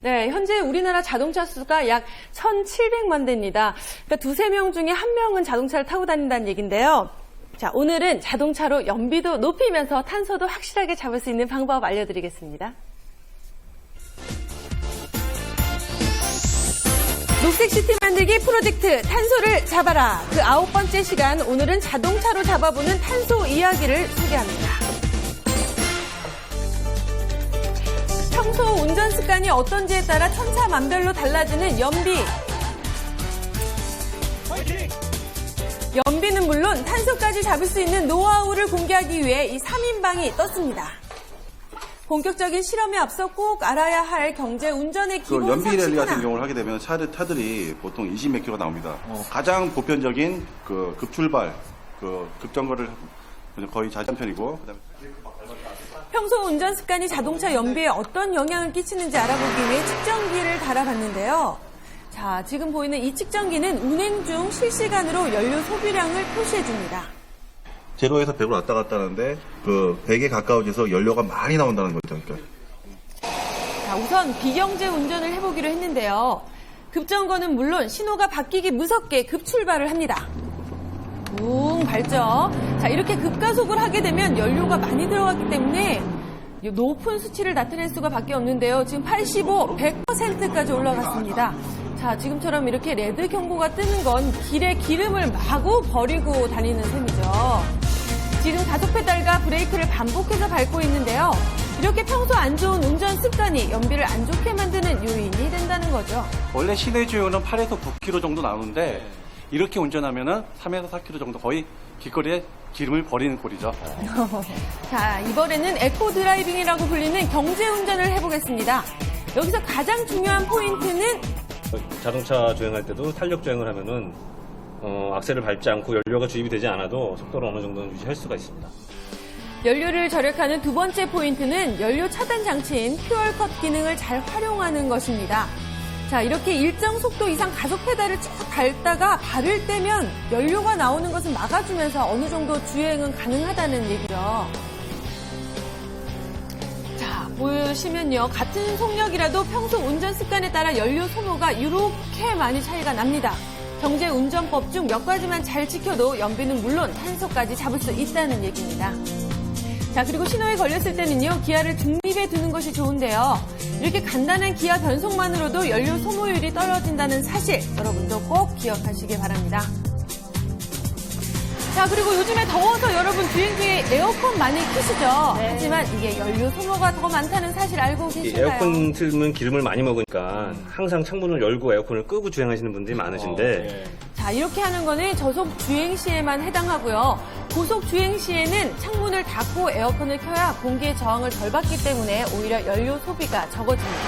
네, 현재 우리나라 자동차 수가 약 1,700만 대입니다. 그러니까 두세 명 중에 한 명은 자동차를 타고 다닌다는 얘기인데요. 자, 오늘은 자동차로 연비도 높이면서 탄소도 확실하게 잡을 수 있는 방법 알려드리겠습니다. 녹색시티 만들기 프로젝트 탄소를 잡아라. 그 9번째 시간, 오늘은 자동차로 잡아보는 탄소 이야기를 소개합니다. 평소 운전 습관이 어떤지에 따라 천차만별로 달라지는 연비. 연비는 물론 탄소까지 잡을 수 있는 노하우를 공개하기 위해 이 3인방이 떴습니다. 본격적인 실험에 앞서 꼭 알아야 할 경제 운전의 기본 연비 랠리 상식 같은 하나. 경우를 하게 되면 차들이 보통 20몇 킬로가 나옵니다. 가장 보편적인 그 급출발, 급정거를 거의 자제한 편이고, 그다음에 평소 운전 습관이 자동차 연비에 어떤 영향을 끼치는지 알아보기 위해 측정기를 달아봤는데요. 자, 지금 보이는 이 측정기는 운행 중 실시간으로 연료 소비량을 표시해줍니다. 제로에서 100으로 왔다 갔다 하는데 그 100에 가까워져서 연료가 많이 나온다는 거죠. 그러니까. 자, 우선 비경제 운전을 해보기로 했는데요. 급정거는 물론 신호가 바뀌기 무섭게 급출발을 합니다. 붕 밟죠. 자, 이렇게 급가속을 하게 되면 연료가 많이 들어갔기 때문에 높은 수치를 나타낼 수가 밖에 없는데요. 지금 85, 100%까지 올라갔습니다. 자, 지금처럼 이렇게 레드 경고가 뜨는 건 길에 기름을 마구 버리고 다니는 셈이죠. 지금 가속 페달과 브레이크를 반복해서 밟고 있는데요. 이렇게 평소 안 좋은 운전 습관이 연비를 안 좋게 만드는 요인이 된다는 거죠. 원래 시내 주유는 8에서 9km 정도 나오는데 이렇게 운전하면은 3에서 4km 정도 거의 길거리에 기름을 버리는 꼴이죠. 자, 이번에는 에코 드라이빙이라고 불리는 경제 운전을 해보겠습니다. 여기서 가장 중요한 포인트는 자동차 주행할 때도 탄력 주행을 하면은 악셀을 밟지 않고 연료가 주입이 되지 않아도 속도를 어느 정도는 유지할 수가 있습니다. 연료를 절약하는 두 번째 포인트는 연료 차단 장치인 퓨얼컷 기능을 잘 활용하는 것입니다. 자, 이렇게 일정 속도 이상 가속 페달을 쭉 밟다가 발을 떼면 연료가 나오는 것을 막아주면서 어느 정도 주행은 가능하다는 얘기죠. 자, 보시면요. 같은 속력이라도 평소 운전 습관에 따라 연료 소모가 이렇게 많이 차이가 납니다. 경제 운전법 중 몇 가지만 잘 지켜도 연비는 물론 탄소까지 잡을 수 있다는 얘기입니다. 자, 그리고 신호에 걸렸을 때는요, 기아를 중립에 두는 것이 좋은데요. 이렇게 간단한 기아 변속만으로도 연료 소모율이 떨어진다는 사실, 여러분도 꼭 기억하시기 바랍니다. 자, 그리고 요즘에 더워서 여러분 주행 중에 에어컨 많이 켜시죠? 네. 하지만 이게 연료 소모가 더 많다는 사실 알고 계신가요? 에어컨 틀면 기름을 많이 먹으니까 항상 창문을 열고 에어컨을 끄고 주행하시는 분들이 많으신데 자, 이렇게 하는 거는 저속 주행 시에만 해당하고요. 고속 주행 시에는 창문을 닫고 에어컨을 켜야 공기의 저항을 덜 받기 때문에 오히려 연료 소비가 적어집니다.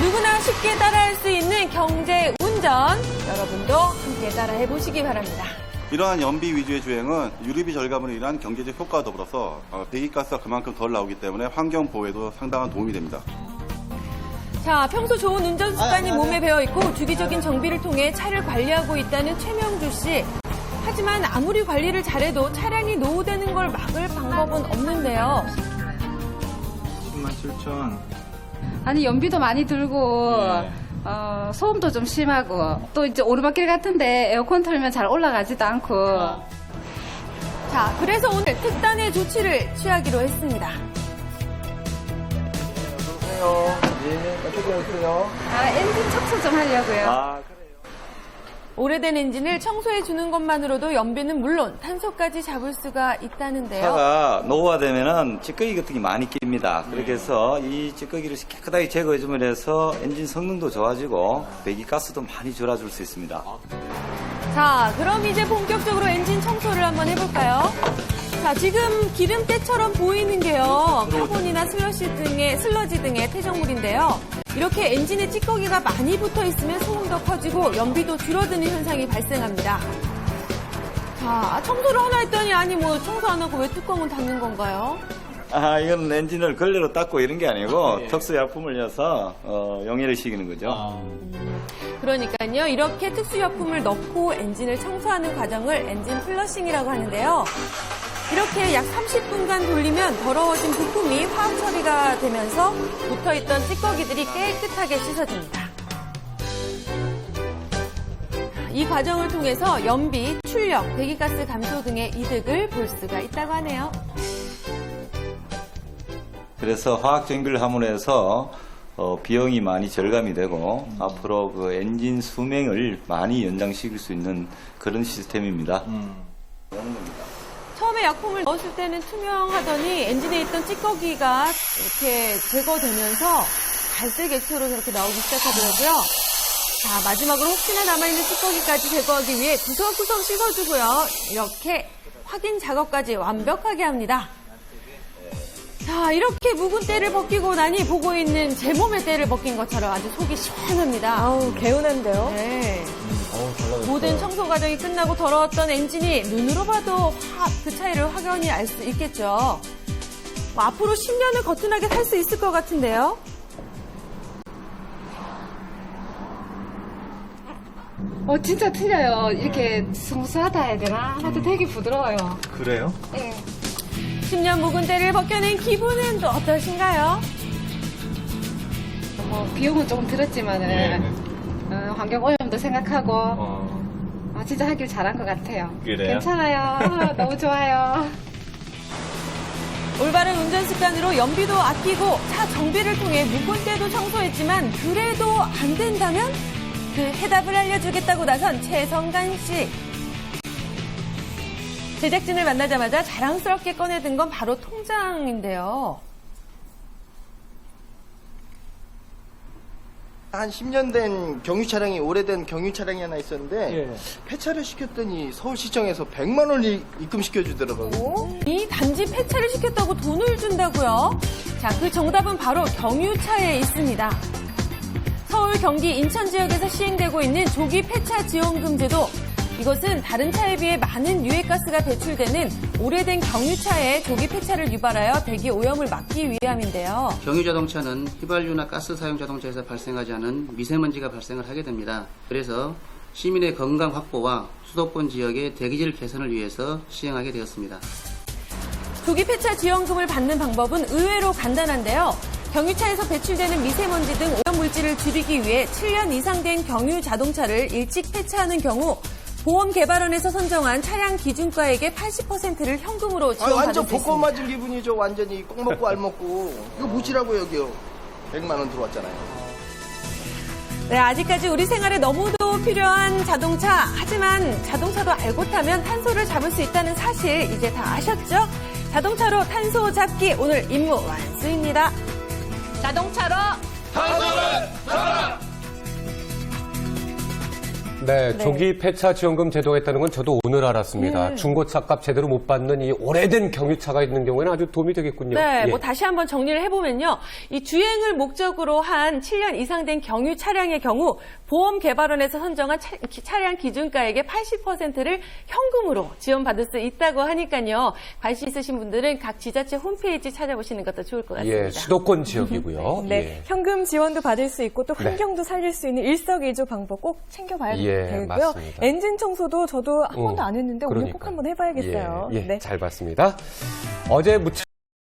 누구나 쉽게 따라할 수 있는 경제 운전, 여러분도 함께 따라해 보시기 바랍니다. 이러한 연비 위주의 주행은 유류비 절감으로 인한 경제적 효과와 더불어서 배기가스가 그만큼 덜 나오기 때문에 환경 보호에도 상당한 도움이 됩니다. 자, 평소 좋은 운전 습관이 몸에 배어 있고 주기적인 정비를 통해 차를 관리하고 있다는 최명주 씨. 하지만 아무리 관리를 잘해도 차량이 노후되는 걸 막을 방법은 없는데요. 107,000. 아니, 연비도 많이 들고 소음도 좀 심하고 또 이제 오르막길 같은데 에어컨 틀면 잘 올라가지도 않고. 자, 그래서 오늘 특단의 조치를 취하기로 했습니다. 엔진 청소 좀 하려고요. 오래된 엔진을 청소해 주는 것만으로도 연비는 물론 탄소까지 잡을 수가 있다는데요. 차가 노후화되면은 찌꺼기 같은 게 많이 낍니다. 그렇게 해서 이 찌꺼기를 깨끗하게 제거해주면 해서 엔진 성능도 좋아지고 배기가스도 많이 줄여줄 수 있습니다. 자, 그럼 이제 본격적으로 엔진 청소를 한번 해볼까요? 자, 지금 기름때처럼 보이는 게요, 카본이나 슬러지 등의 퇴적물인데요. 이렇게 엔진에 찌꺼기가 많이 붙어 있으면 소음도 커지고 연비도 줄어드는 현상이 발생합니다. 자, 청소를 하나 했더니 아니 뭐 청소 안 하고 왜 뚜껑은 닫는 건가요? 이건 엔진을 걸레로 닦고 이런 게 아니고 특수약품을 넣어서 용해를 시키는 거죠. 그러니까요, 이렇게 특수약품을 넣고 엔진을 청소하는 과정을 엔진 플러싱이라고 하는데요. 이렇게 약 30분간 돌리면 더러워진 부품이 화학 처리가 되면서 붙어있던 찌꺼기들이 깨끗하게 씻어집니다. 이 과정을 통해서 연비, 출력, 배기가스 감소 등의 이득을 볼 수가 있다고 하네요. 그래서 화학 정비를 함으로 해서 비용이 많이 절감이 되고 앞으로 그 엔진 수명을 많이 연장시킬 수 있는 그런 시스템입니다. 처음에 약품을 넣었을 때는 투명하더니 엔진에 있던 찌꺼기가 이렇게 제거되면서 갈색 액체로 저렇게 나오기 시작하더라고요. 자, 마지막으로 혹시나 남아있는 찌꺼기까지 제거하기 위해 구석구석 씻어주고요. 이렇게 확인 작업까지 완벽하게 합니다. 자, 이렇게 묵은 때를 벗기고 나니 보고 있는 제 몸의 때를 벗긴 것처럼 아주 속이 시원합니다. 아우, 개운한데요? 네. 모든 청소 과정이 끝나고 더러웠던 엔진이 눈으로 봐도 그 차이를 확연히 알 수 있겠죠. 뭐 앞으로 10년을 거뜬하게 살 수 있을 것 같은데요. 진짜 틀려요. 이렇게 스무스하다 해야 되나? 하여튼 되게 부드러워요. 그래요? 네. 10년 묵은 때를 벗겨낸 기분은 또 어떠신가요? 비용은 조금 들었지만은 환경 오염도 생각하고 진짜 하길 잘한 것 같아요. 그래요? 괜찮아요. 너무 좋아요. 올바른 운전 습관으로 연비도 아끼고 차 정비를 통해 묵은 때도 청소했지만 그래도 안 된다면 그 해답을 알려주겠다고 나선 최성간 씨. 제작진을 만나자마자 자랑스럽게 꺼내든 건 바로 통장인데요. 한 10년 된 경유 차량이 오래된 경유 차량이 하나 있었는데 폐차를 시켰더니 서울시청에서 100만 원 입금시켜 주더라고요. 이 단지 폐차를 시켰다고 돈을 준다고요? 자, 그 정답은 바로 경유차에 있습니다. 서울, 경기, 인천 지역에서 시행되고 있는 조기 폐차 지원금 제도. 이것은 다른 차에 비해 많은 유해가스가 배출되는 오래된 경유차에 조기 폐차를 유발하여 대기 오염을 막기 위함인데요. 경유 자동차는 휘발유나 가스 사용 자동차에서 발생하지 않은 미세먼지가 발생을 하게 됩니다. 그래서 시민의 건강 확보와 수도권 지역의 대기질 개선을 위해서 시행하게 되었습니다. 조기 폐차 지원금을 받는 방법은 의외로 간단한데요. 경유차에서 배출되는 미세먼지 등 오염 물질을 줄이기 위해 7년 이상 된 경유 자동차를 일찍 폐차하는 경우 보험개발원에서 선정한 차량 기준가액의 80%를 현금으로 지원받을 완전 수 복권 있습니다. 맞은 기분이죠. 완전히 꼭 먹고 알 먹고. 이거 무시라고 여기요. 100만 원 들어왔잖아요. 네, 아직까지 우리 생활에 너무도 필요한 자동차. 하지만 자동차도 알고 타면 탄소를 잡을 수 있다는 사실 이제 다 아셨죠? 자동차로 탄소 잡기 오늘 임무 완수입니다. 자동차로 네, 조기 폐차 지원금 제도가 있다는 건 저도 오늘 알았습니다. 중고차값 제대로 못 받는 이 오래된 경유차가 있는 경우에는 아주 도움이 되겠군요. 네, 예. 뭐 다시 한번 정리를 해보면요. 이 주행을 목적으로 한 7년 이상 된 경유 차량의 경우 보험개발원에서 선정한 차량 기준가액의 80%를 현금으로 지원받을 수 있다고 하니까요. 관심 있으신 분들은 각 지자체 홈페이지 찾아보시는 것도 좋을 것 같습니다. 예, 수도권 지역이고요. 네, 예. 현금 지원도 받을 수 있고 또 네. 환경도 살릴 수 있는 일석이조 방법 꼭 챙겨봐야 예, 되고요. 맞습니다. 엔진 청소도 저도 한 번도 안 했는데 오늘 꼭 그러니까요. 한번 해봐야겠어요. 예, 네. 잘 봤습니다. 어제 무척